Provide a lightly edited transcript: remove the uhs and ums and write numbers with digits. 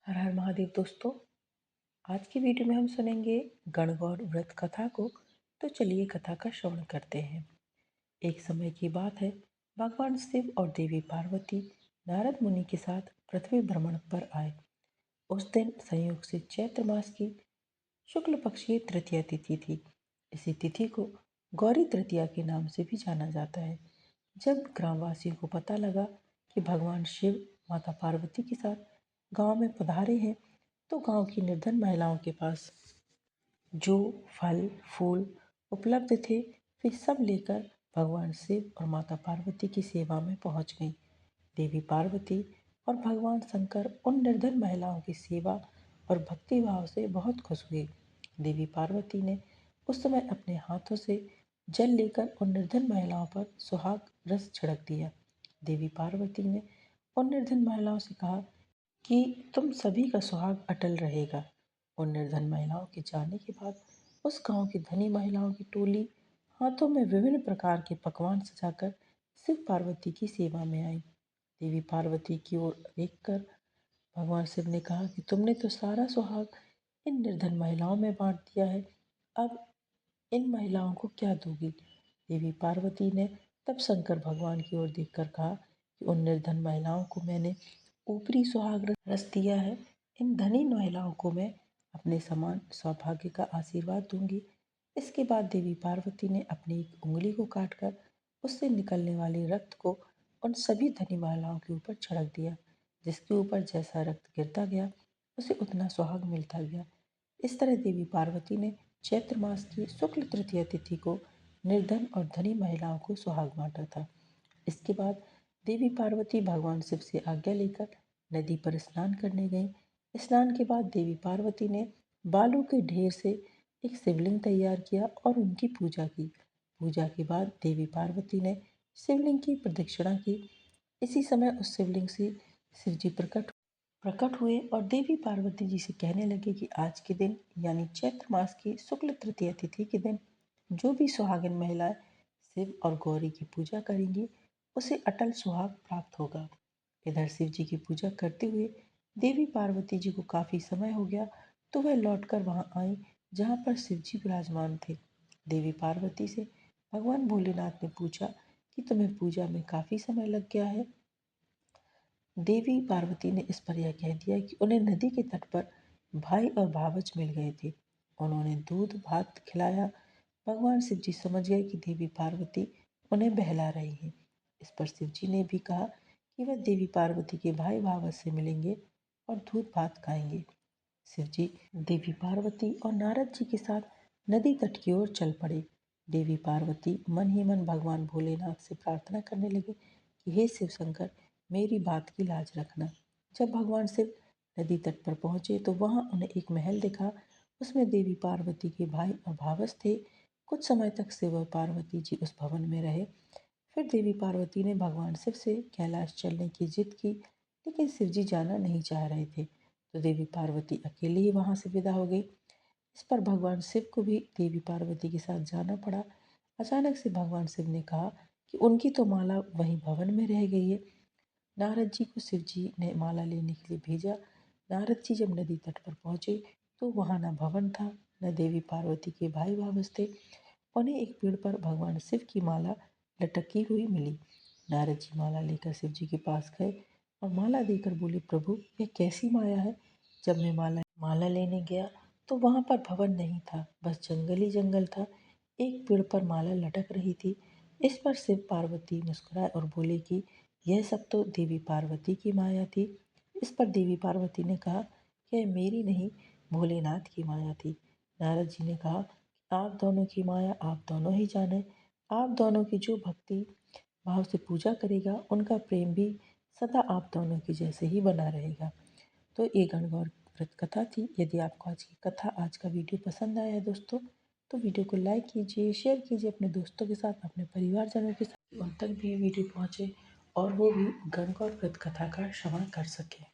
हर हर महादेव दोस्तों। आज की वीडियो में हम सुनेंगे गणगौर व्रत कथा को। तो चलिए कथा का श्रवण करते हैं। एक समय की बात है, भगवान शिव और देवी पार्वती नारद मुनि के साथ पृथ्वी भ्रमण पर आए। उस दिन संयोग से चैत्र मास की शुक्ल पक्षीय तृतीया तिथि थी। इसी तिथि को गौरी तृतीया के नाम से भी जाना जाता है। जब ग्रामवासियों को पता लगा कि भगवान शिव माता पार्वती के साथ गांव में पधारे हैं, तो गांव की निर्धन महिलाओं के पास जो फल फूल उपलब्ध थे, वे सब लेकर भगवान शिव और माता पार्वती की सेवा में पहुंच गई। देवी पार्वती और भगवान शंकर उन निर्धन महिलाओं की सेवा और भक्ति भाव से बहुत खुश हुए। देवी पार्वती ने उस समय अपने हाथों से जल लेकर उन निर्धन महिलाओं पर सुहाग रस छिड़क दिया। देवी पार्वती ने उन निर्धन महिलाओं से कहा कि तुम सभी का सुहाग अटल रहेगा। उन निर्धन महिलाओं के जाने के बाद उस गांव की धनी महिलाओं की टोली हाथों में विभिन्न प्रकार के पकवान सजाकर शिव पार्वती की सेवा में आई। देवी पार्वती की ओर देखकर भगवान शिव ने कहा कि तुमने तो सारा सुहाग इन निर्धन महिलाओं में बांट दिया है, अब इन महिलाओं को क्या दोगी? देवी पार्वती ने तब शंकर भगवान की ओर देखकर कहा कि उन निर्धन महिलाओं को मैंने ऊपरी सुहाग रस दिया है, इन धनी महिलाओं को मैं अपने समान सौभाग्य का आशीर्वाद दूंगी। इसके बाद देवी पार्वती ने अपनी एक उंगली को काटकर उससे निकलने वाले रक्त को उन सभी धनी महिलाओं के ऊपर छिड़क दिया। जिसके ऊपर जैसा रक्त गिरता गया, उसे उतना सुहाग मिलता गया। इस तरह देवी पार्वती ने चैत्र मास की शुक्ल तृतीया तिथि को निर्धन और धनी महिलाओं को सुहाग बांटा था। इसके बाद देवी पार्वती भगवान शिव से आज्ञा लेकर नदी पर स्नान करने गईं। स्नान के बाद देवी पार्वती ने बालू के ढेर से एक शिवलिंग तैयार किया और उनकी पूजा की। पूजा के बाद देवी पार्वती ने शिवलिंग की प्रदक्षिणा की। इसी समय उस शिवलिंग से शिवजी प्रकट हुए और देवी पार्वती जी से कहने लगे कि आज के दिन यानी चैत्र मास की शुक्ल तृतीया तिथि के दिन जो भी सुहागिन महिलाएं शिव और गौरी की पूजा करेंगी, उसे अटल सुहाग प्राप्त होगा। इधर शिव जी की पूजा करते हुए देवी पार्वती जी को काफी समय हो गया, तो वह लौटकर वहां आई जहां पर शिव जी विराजमान थे। देवी पार्वती से भगवान भोलेनाथ ने पूछा कि तुम्हें पूजा में काफी समय लग गया है। देवी पार्वती ने इस पर यह कह दिया कि उन्हें नदी के तट पर भाई और भावच मिल गए थे। उन्होंने दूध भात खिलाया। भगवान शिव जी समझ गए कि देवी पार्वती उन्हें बहला रही हैं। इस पर शिव जी ने भी कहा कि वह देवी पार्वती के भाई भावच से मिलेंगे और दूध भात खाएंगे। शिव जी देवी पार्वती और नारद जी के साथ नदी तट की ओर चल पड़े। देवी पार्वती मन ही मन भगवान भोलेनाथ से प्रार्थना करने लगे कि हे शिव शंकर, मेरी बात की लाज रखना। जब भगवान शिव नदी तट पर पहुंचे तो वहां उन्हें एक महल दिखा। उसमें देवी पार्वती के भाई और भावस थे। कुछ समय तक शिव और पार्वती जी उस भवन में रहे। फिर देवी पार्वती ने भगवान शिव से कैलाश चलने की जिद की, लेकिन शिव जी जाना नहीं चाह रहे थे, तो देवी पार्वती अकेले ही वहां से विदा हो गई। इस पर भगवान शिव को भी देवी पार्वती के साथ जाना पड़ा। अचानक से भगवान शिव ने कहा कि उनकी तो माला वहीं भवन में रह गई है। नारद जी को शिव जी ने माला लेने के लिए भेजा। नारद जी जब नदी तट पर पहुंचे तो वहां न भवन था, न देवी पार्वती के भाई भावस थे। उन्हें एक पेड़ पर भगवान शिव की माला लटकी हुई मिली। नारद जी माला लेकर शिव जी के पास गए और माला देकर बोले, प्रभु यह कैसी माया है? जब मैं माला लेने गया तो वहां पर भवन नहीं था, बस जंगल ही जंगल था। एक पेड़ पर माला लटक रही थी। इस पर शिव पार्वती मुस्कुराए और बोले कि यह सब तो देवी पार्वती की माया थी। इस पर देवी पार्वती ने कहा, यह मेरी नहीं, भोलेनाथ की माया थी। नारद जी ने कहा, आप दोनों की माया आप दोनों ही जाने। आप दोनों की जो भक्ति भाव से पूजा करेगा, उनका प्रेम भी सदा आप दोनों की जैसे ही बना रहेगा। तो ये गणगौर व्रत कथा थी। यदि आपको आज की कथा, आज का वीडियो पसंद आया है दोस्तों, तो वीडियो को लाइक कीजिए, शेयर कीजिए अपने दोस्तों के साथ, अपने परिवारजनों के साथ, उन तक भी वीडियो पहुँचे और वो भी गणगौर व्रत कथा का श्रवण कर सकें।